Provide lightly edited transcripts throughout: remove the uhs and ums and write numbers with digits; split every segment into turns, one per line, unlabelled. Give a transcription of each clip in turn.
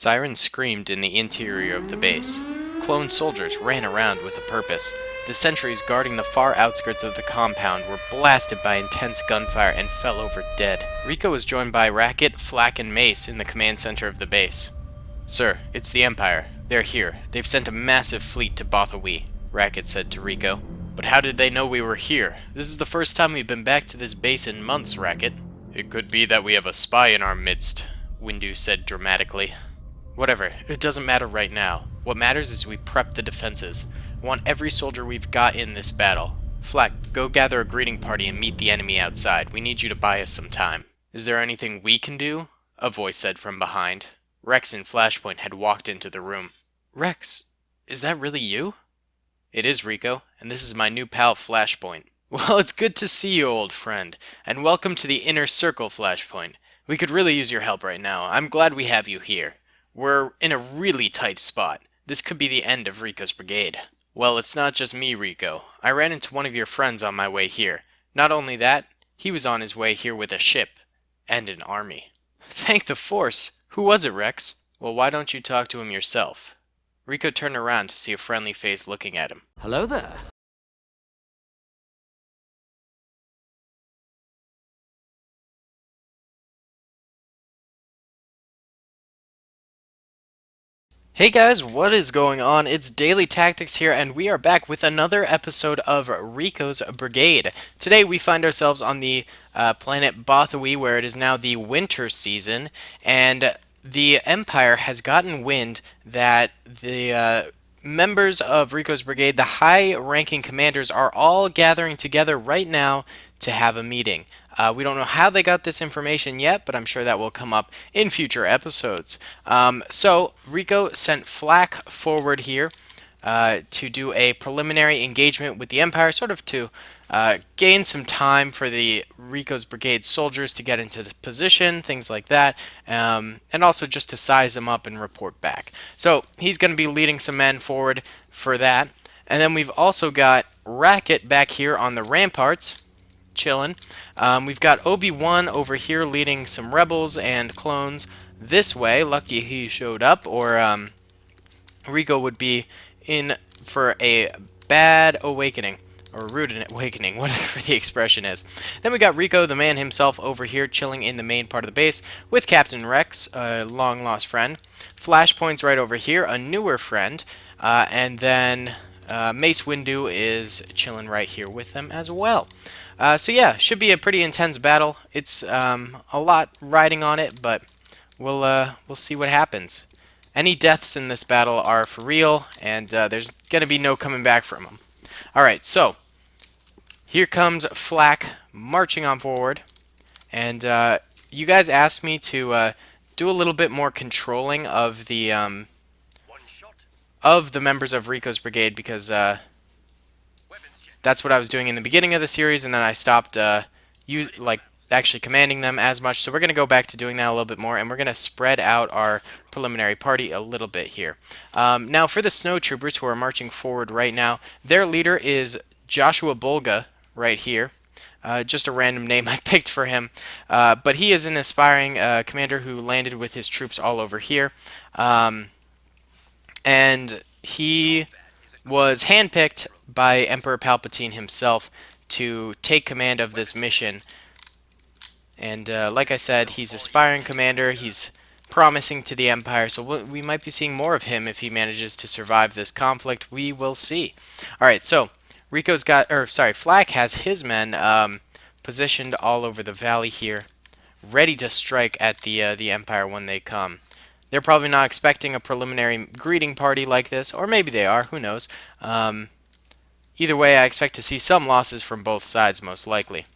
Sirens screamed in the interior of the base. Clone soldiers ran around with a purpose. The sentries guarding the far outskirts of the compound were blasted by intense gunfire and fell over dead. Rico was joined by Racket, Flak, and Mace in the command center of the base. "Sir, it's the Empire. They're here. They've sent a massive fleet to Bothawi," Racket said to Rico. "But how did they know we were here? This is the first time we've been back to this base in months, Racket." "It could be that we have a spy in our midst," Windu said dramatically. "Whatever, it doesn't matter right now. What matters is we prep the defenses. I want every soldier we've got in this battle. Flak, go gather a greeting party and meet the enemy outside. We need you to buy us some time." "Is there anything we can do?" a voice said from behind. Rex and Flashpoint had walked into the room. "Rex, is that really you?" "It is, Rico, and this is my new pal Flashpoint." "Well, it's good to see you, old friend, and welcome to the Inner Circle, Flashpoint. We could really use your help right now. I'm glad we have you here. We're in a really tight spot. This could be the end of Rico's brigade." "Well, it's not just me, Rico. I ran into one of your friends on my way here. Not only that, he was on his way here with a ship and an army." "Thank the Force! Who was it, Rex?" "Well, why don't you talk to him yourself?" Rico turned around to see a friendly face looking at him.
Hello there.
Hey guys, what is going on? It's Daily Tactics here, and we are back with another episode of Rico's Brigade. Today we find ourselves on the planet Bothawi, where it is now the winter season, and the Empire has gotten wind that the members of Rico's Brigade, the high-ranking commanders, are all gathering together right now to have a meeting. We don't know how they got this information yet, but I'm sure that will come up in future episodes. So Rico sent Flak forward here to do a preliminary engagement with the Empire, sort of to gain some time for the Rico's Brigade soldiers to get into the position, things like that, and also just to size them up and report back. So he's going to be leading some men forward for that. And then we've also got Racket back here on the ramparts, chilling. We've got Obi-Wan over here leading some rebels and clones this way. Lucky he showed up, or Rico would be in for a bad awakening, or rude awakening, whatever the expression is. Then we got Rico, the man himself, over here chilling in the main part of the base with Captain Rex, a long-lost friend. Flashpoint's right over here, a newer friend, and then Mace Windu is chilling right here with them as well. So yeah, should be a pretty intense battle. It's a lot riding on it, but we'll see what happens. Any deaths in this battle are for real, and there's gonna be no coming back from them. All right, so here comes Flak marching on forward, and you guys asked me to do a little bit more controlling of the members of Rico's Brigade, because that's what I was doing in the beginning of the series, and then I stopped actually commanding them as much. So we're going to go back to doing that a little bit more, and we're going to spread out our preliminary party a little bit here. Now, for the Snow Troopers who are marching forward right now, their leader is Joshua Bolga right here. Just a random name I picked for him. But he is an aspiring commander who landed with his troops all over here. And he was handpicked by Emperor Palpatine himself to take command of this mission. And like I said, he's aspiring commander. He's promising to the Empire, so we might be seeing more of him if he manages to survive this conflict. We will see. All right, so Flak has his men positioned all over the valley here, ready to strike at the Empire when they come. They're probably not expecting a preliminary greeting party like this, or maybe they are, who knows. Either way, I expect to see some losses from both sides, most likely.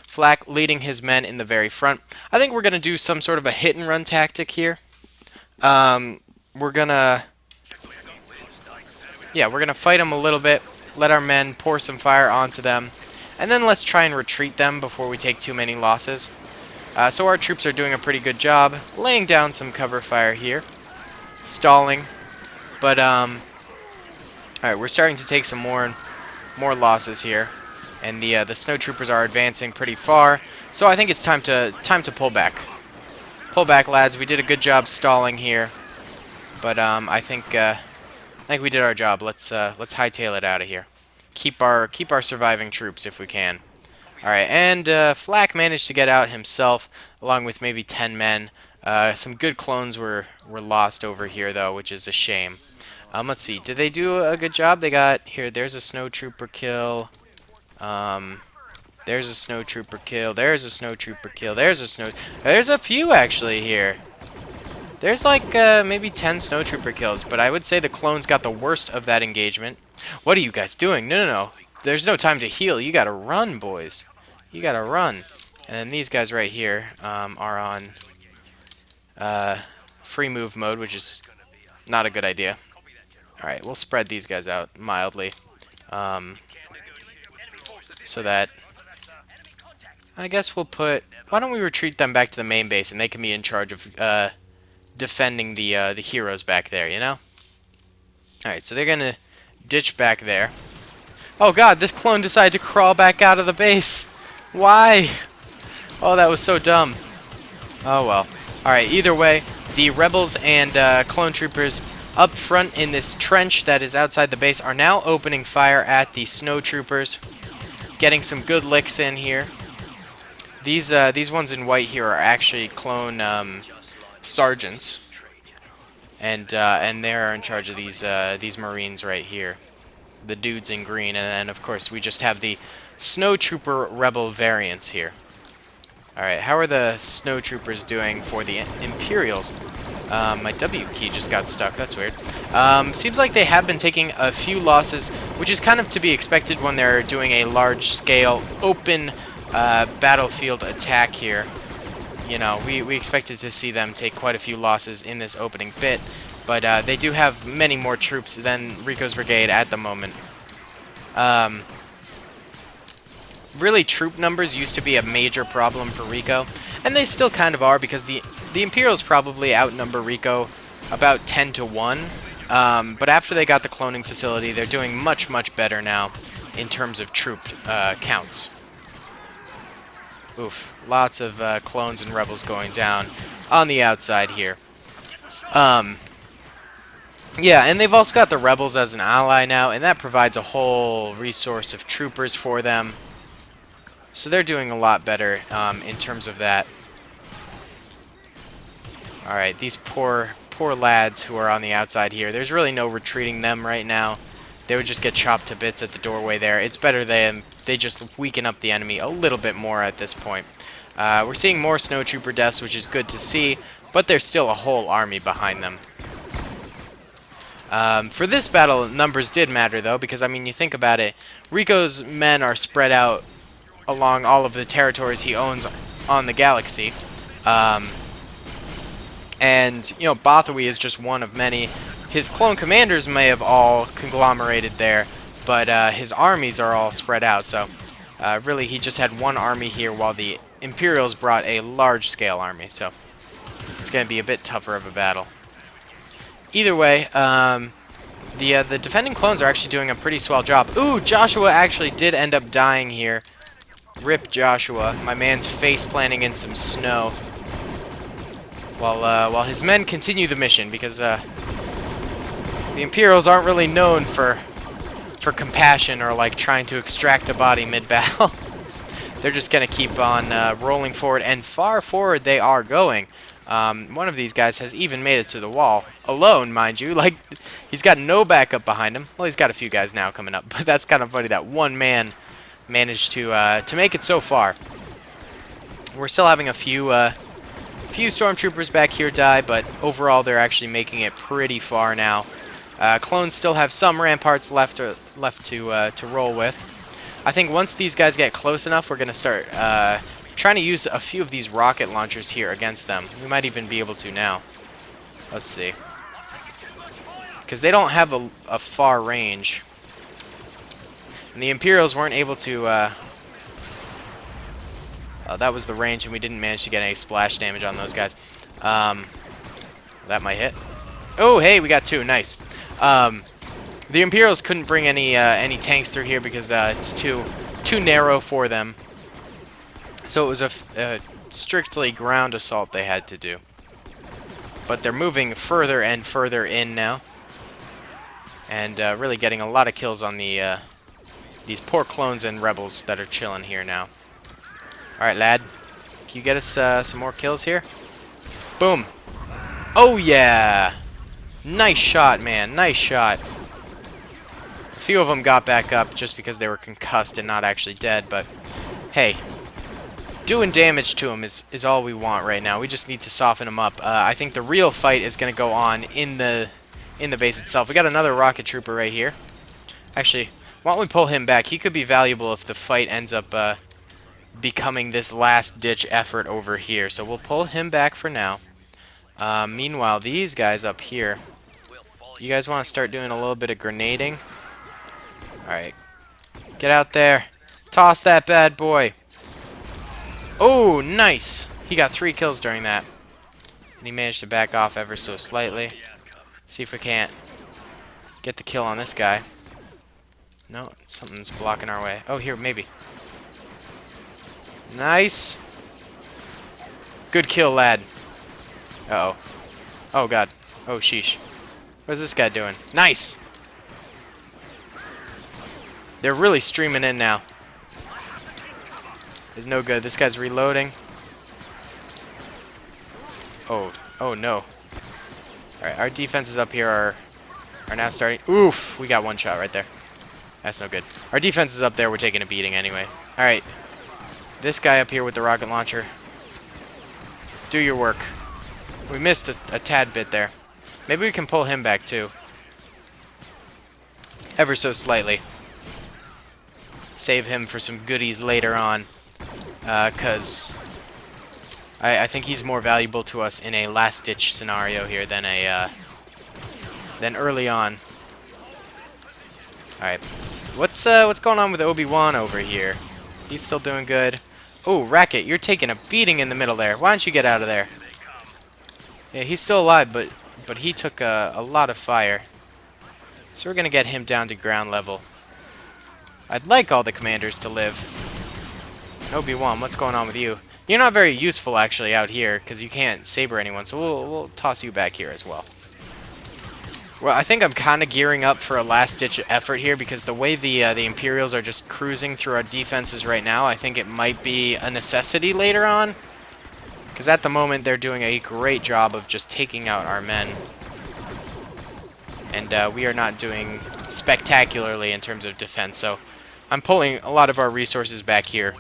Flak leading his men in the very front. I think we're going to do some sort of a hit-and-run tactic here. We're going to fight them a little bit, let our men pour some fire onto them, and then let's try and retreat them before we take too many losses. So our troops are doing a pretty good job laying down some cover fire here, stalling, but alright, we're starting to take some more losses here, and the Snow Troopers are advancing pretty far, so I think it's time to pull back. Pull back, lads. We did a good job stalling here. But I think we did our job. Let's hightail it out of here. Keep our surviving troops if we can. All right, and Flack managed to get out himself, along with maybe 10 men. Some good clones were lost over here though, which is a shame. Let's see. Did they do a good job? They got here. There's a snowtrooper kill. Um, there's a snowtrooper kill. There's a snowtrooper kill. There's a snow. There's a few actually here. There's like maybe 10 snowtrooper kills, but I would say the clones got the worst of that engagement. What are you guys doing? No, no, no. There's no time to heal. You gotta run, boys. You gotta run. And then these guys right here are on free move mode, which is not a good idea. Alright, we'll spread these guys out mildly. So that I guess we'll put... Why don't we retreat them back to the main base and they can be in charge of defending the heroes back there, you know? Alright, so they're gonna ditch back there. Oh god, this clone decided to crawl back out of the base. Why? Oh, that was so dumb. Oh well. Alright, either way, the rebels and clone troopers up front in this trench that is outside the base are now opening fire at the snow troopers. Getting some good licks in here. These ones in white here are actually clone sergeants, and they're in charge of these Marines right here, the dudes in green, and then of course we just have the snowtrooper rebel variants here. All right, how are the snowtroopers doing for the Imperials? My W key just got stuck. That's weird. Seems like they have been taking a few losses, which is kind of to be expected when they're doing a large-scale open battlefield attack here. You know, we expected to see them take quite a few losses in this opening bit, but they do have many more troops than Rico's brigade at the moment. Really, troop numbers used to be a major problem for Rico, and they still kind of are because the Imperials probably outnumber Rico about 10 to 1. But after they got the cloning facility, they're doing much, much better now in terms of troop counts. Oof, lots of clones and rebels going down on the outside here. Yeah, and they've also got the rebels as an ally now, and that provides a whole resource of troopers for them. So they're doing a lot better in terms of that. Alright, these poor lads who are on the outside here, there's really no retreating them right now. They would just get chopped to bits at the doorway there. It's better they just weaken up the enemy a little bit more at this point. We're seeing more snowtrooper deaths, which is good to see, but there's still a whole army behind them. For this battle, numbers did matter, though, because, I mean, you think about it, Rico's men are spread out along all of the territories he owns on the galaxy. And, you know, Bothawui is just one of many. His clone commanders may have all conglomerated there, but his armies are all spread out, so really he just had one army here while the Imperials brought a large-scale army, so it's going to be a bit tougher of a battle. Either way, the defending clones are actually doing a pretty swell job. Ooh, Joshua actually did end up dying here. Rip Joshua. My man's face planting in some snow. While his men continue the mission, because the Imperials aren't really known for compassion or like trying to extract a body mid-battle. They're just gonna keep on rolling forward, and far forward they are going. One of these guys has even made it to the wall alone, mind you. Like, he's got no backup behind him. Well, he's got a few guys now coming up, but that's kind of funny that one man managed to make it so far. We're still having a few stormtroopers back here die, but overall they're actually making it pretty far now. Clones still have some ramparts left to roll with. I think once these guys get close enough, we're going to start trying to use a few of these rocket launchers here against them. We might even be able to now. Let's see. Because they don't have a far range. And the Imperials weren't able to... that was the range, and we didn't manage to get any splash damage on those guys. That might hit. Oh, hey, we got two. Nice. The Imperials couldn't bring any tanks through here because it's too narrow for them. So it was a strictly ground assault they had to do. but they're moving further and further in now, and really getting a lot of kills on these poor clones and rebels that are chilling here now. Alright, lad. Can you get us some more kills here? Boom. Oh, yeah. Nice shot, man. Nice shot. A few of them got back up just because they were concussed and not actually dead, but hey, doing damage to them is all we want right now. We just need to soften them up. I think the real fight is going to go on in the base itself. We got another rocket trooper right here. Actually, why don't we pull him back? He could be valuable if the fight ends up becoming this last-ditch effort over here. So we'll pull him back for now. Meanwhile, these guys up here, you guys want to start doing a little bit of grenading? Alright. Get out there. Toss that bad boy. Oh, nice. He got 3 kills during that. And he managed to back off ever so slightly. See if we can't get the kill on this guy. No, something's blocking our way. Oh, here, maybe. Nice. Good kill, lad. Uh-oh. Oh, God. Oh, sheesh. What's this guy doing? Nice. They're really streaming in now. It's no good. This guy's reloading. Oh, oh no. Alright, our defenses up here are now starting. Oof, we got one shot right there. That's no good. Our defenses up there were taking a beating anyway. Alright. This guy up here with the rocket launcher. Do your work. We missed a tad bit there. Maybe we can pull him back too. Ever so slightly. Save him for some goodies later on. Because I think he's more valuable to us in a last-ditch scenario here than early on. Alright. What's going on with Obi-Wan over here? He's still doing good. Oh, Racket, you're taking a beating in the middle there. Why don't you get out of there? Yeah, he's still alive, but he took a lot of fire. So we're going to get him down to ground level. I'd like all the commanders to live. Obi-Wan, what's going on with you? You're not very useful, actually, out here, because you can't saber anyone, so we'll toss you back here as well. Well, I think I'm kind of gearing up for a last-ditch effort here, because the way the Imperials are just cruising through our defenses right now, I think it might be a necessity later on. Because at the moment, they're doing a great job of just taking out our men. And we are not doing spectacularly in terms of defense, so I'm pulling a lot of our resources back here,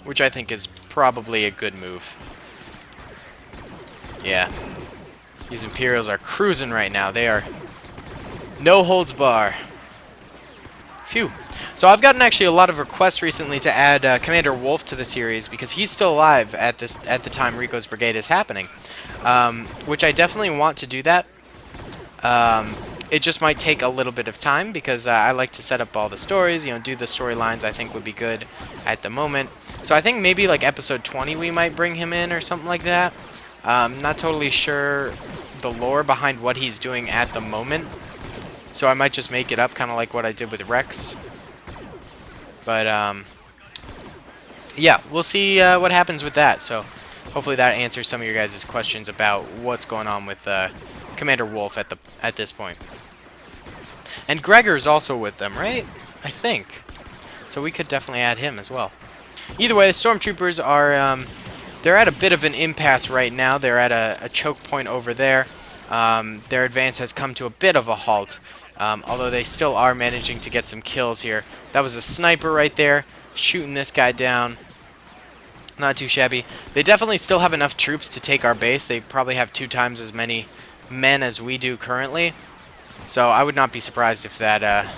which I think is probably a good move. Yeah. These Imperials are cruising right now. They are no holds bar. Phew. So I've gotten actually a lot of requests recently to add Commander Wolf to the series because he's still alive at the time Rico's Brigade is happening, which I definitely want to do that. It just might take a little bit of time because I like to set up all the stories, you know, do the storylines I think would be good at the moment. So I think maybe like episode 20 we might bring him in or something like that. Not totally sure the lore behind what he's doing at the moment. So I might just make it up, kind of like what I did with Rex. But, yeah, we'll see what happens with that. So hopefully that answers some of your guys' questions about what's going on with Commander Wolf at this point. And Gregor's also with them, right? I think. So we could definitely add him as well. Either way, the Stormtroopers are, they're at a bit of an impasse right now. They're at a choke point over there. Their advance has come to a bit of a halt, although they still are managing to get some kills here. That was a sniper right there, shooting this guy down. Not too shabby. They definitely still have enough troops to take our base. They probably have 2 times as many men as we do currently. So I would not be surprised if that,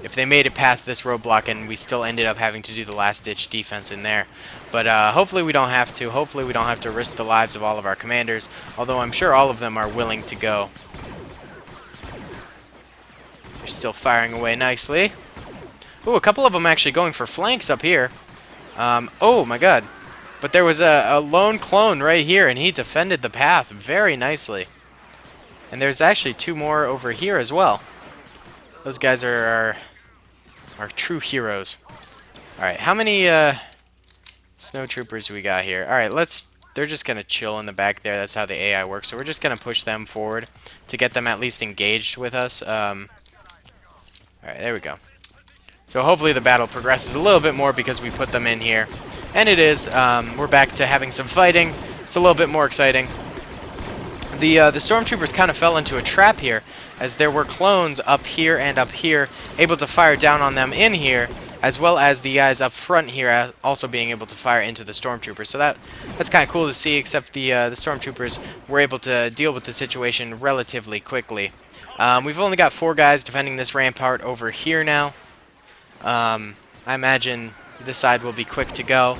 if they made it past this roadblock and we still ended up having to do the last-ditch defense in there. But hopefully we don't have to. Hopefully we don't have to risk the lives of all of our commanders, although I'm sure all of them are willing to go. They're still firing away nicely. Ooh, a couple of them actually going for flanks up here. Oh my god. But there was a lone clone right here, and he defended the path very nicely. And there's actually 2 more over here as well. Those guys are true heroes. Alright, how many snowtroopers we got here? Alright, let's they're just gonna chill in the back there. That's how the AI works. So we're just gonna push them forward to get them at least engaged with us. All right, there we go. So hopefully the battle progresses a little bit more because we put them in here, and it is. We're back to having some fighting. It's a little bit more exciting. The stormtroopers kind of fell into a trap here, as there were clones up here and up here able to fire down on them in here, as well as the guys up front here also being able to fire into the stormtroopers. So that's kind of cool to see, except the stormtroopers were able to deal with the situation relatively quickly. We've only got 4 guys defending this rampart over here now. I imagine this side will be quick to go.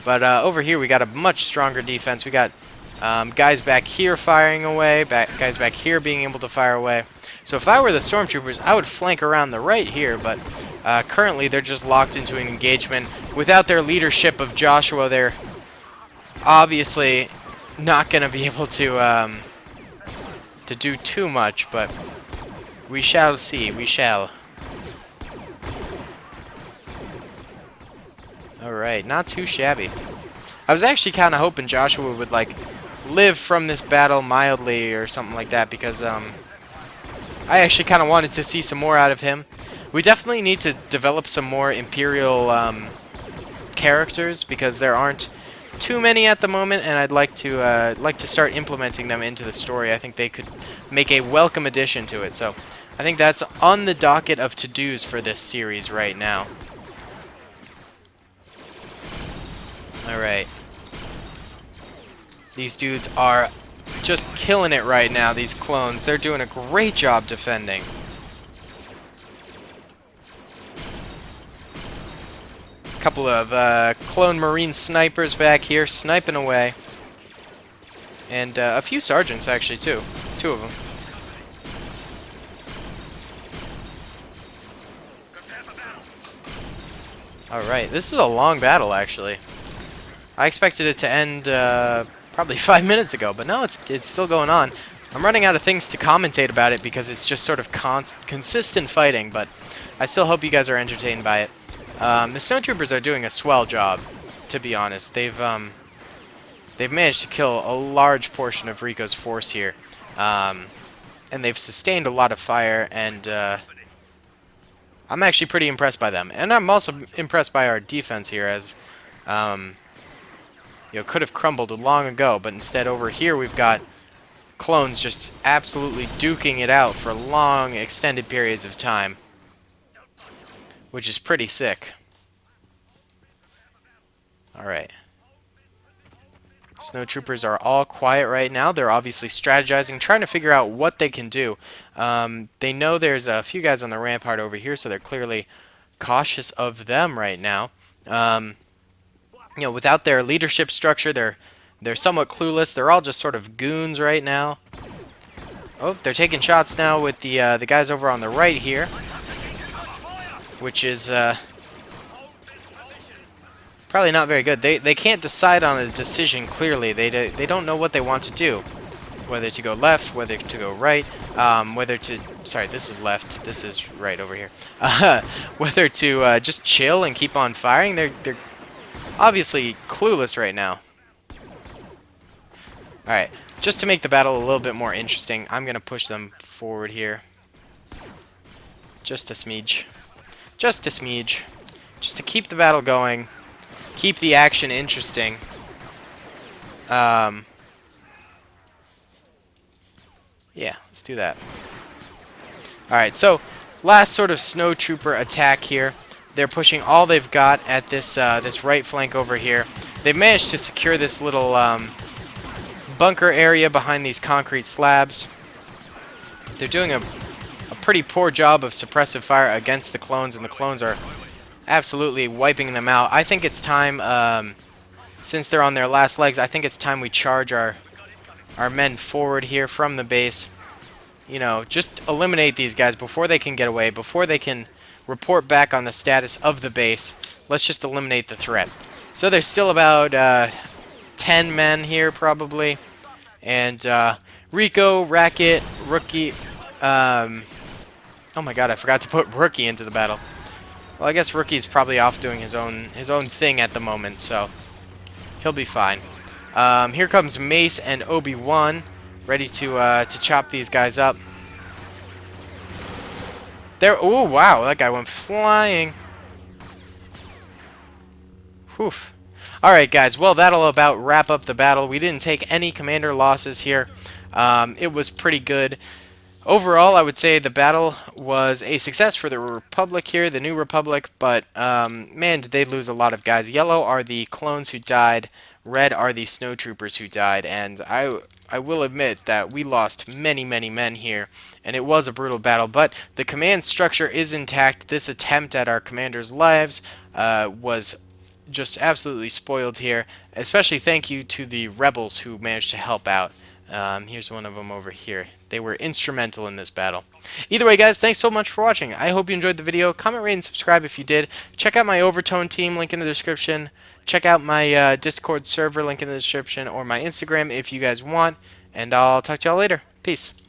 But over here we got a much stronger defense. We got guys back here firing away, guys back here being able to fire away. So if I were the stormtroopers, I would flank around the right here, but currently they're just locked into an engagement. Without their leadership of Joshua, they're obviously not going to be able to do too much, but we shall see. We shall. Alright, not too shabby. I was actually kind of hoping Joshua would, like, live from this battle mildly or something like that, because I actually kind of wanted to see some more out of him. We definitely need to develop some more Imperial characters, because there aren't too many at the moment, and I'd like to start implementing them into the story. I think they could make a welcome addition to it. So I think that's on the docket of to-dos for this series right now. Alright. These dudes are just killing it right now, these clones. They're doing a great job defending. A couple of clone marine snipers back here sniping away. And a few sergeants, actually, too. 2 of them. Alright, this is a long battle, actually. I expected it to end probably 5 minutes ago, but no, it's still going on. I'm running out of things to commentate about it because it's just sort of consistent fighting, but I still hope you guys are entertained by it. The snowtroopers are doing a swell job, to be honest. They've managed to kill a large portion of Rico's force here, and they've sustained a lot of fire, and I'm actually pretty impressed by them. And I'm also impressed by our defense here, as you know, could have crumbled long ago, but instead over here we've got clones just absolutely duking it out for long, extended periods of time, which is pretty sick. Alright. Snowtroopers are all quiet right now. They're obviously strategizing, trying to figure out what they can do. They know there's a few guys on the rampart over here, so they're clearly cautious of them right now. You know, without their leadership structure, they're somewhat clueless. They're all just sort of goons right now. Oh, they're taking shots now with the guys over on the right here, which is probably not very good. They can't decide on a decision clearly. They don't know what they want to do, whether to go left, whether to go right, whether to, sorry, this is left, this is right over here. Whether to just chill and keep on firing. They're obviously clueless right now. Alright, just to make the battle a little bit more interesting, I'm going to push them forward here. Just a smidge. Just a smidge. Just to keep the battle going. Keep the action interesting. Yeah, let's do that. Alright, so last sort of snowtrooper attack here. They're pushing all they've got at this this right flank over here. They've managed to secure this little bunker area behind these concrete slabs. They're doing a pretty poor job of suppressive fire against the clones, and the clones are absolutely wiping them out. I think it's time, since they're on their last legs, I think it's time we charge our men forward here from the base. You know, just eliminate these guys before they can get away, before they can report back on the status of the base. Let's just eliminate the threat. So there's still about 10 men here, probably. And Rico, Racket, Rookie... oh my god, I forgot to put Rookie into the battle. Well, I guess Rookie's probably off doing his own thing at the moment, so he'll be fine. Here comes Mace and Obi-Wan, ready to chop these guys up. There. Oh wow, that guy went flying. Whew. Alright guys, well that'll about wrap up the battle. We didn't take any commander losses here. It was pretty good. Overall, I would say the battle was a success for the Republic here, the New Republic, but man, did they lose a lot of guys. Yellow are the clones who died, red are the snowtroopers who died, and I will admit that we lost many, many men here, and it was a brutal battle, but the command structure is intact. This attempt at our commanders' lives was just absolutely spoiled here, especially thank you to the rebels who managed to help out. Here's one of them over here. They were instrumental in this battle. Either way, guys, thanks so much for watching. I hope you enjoyed the video. Comment, rate, and subscribe if you did. Check out my Overtone team, link in the description. Check out my Discord server, link in the description, or my Instagram if you guys want. And I'll talk to y'all later. Peace.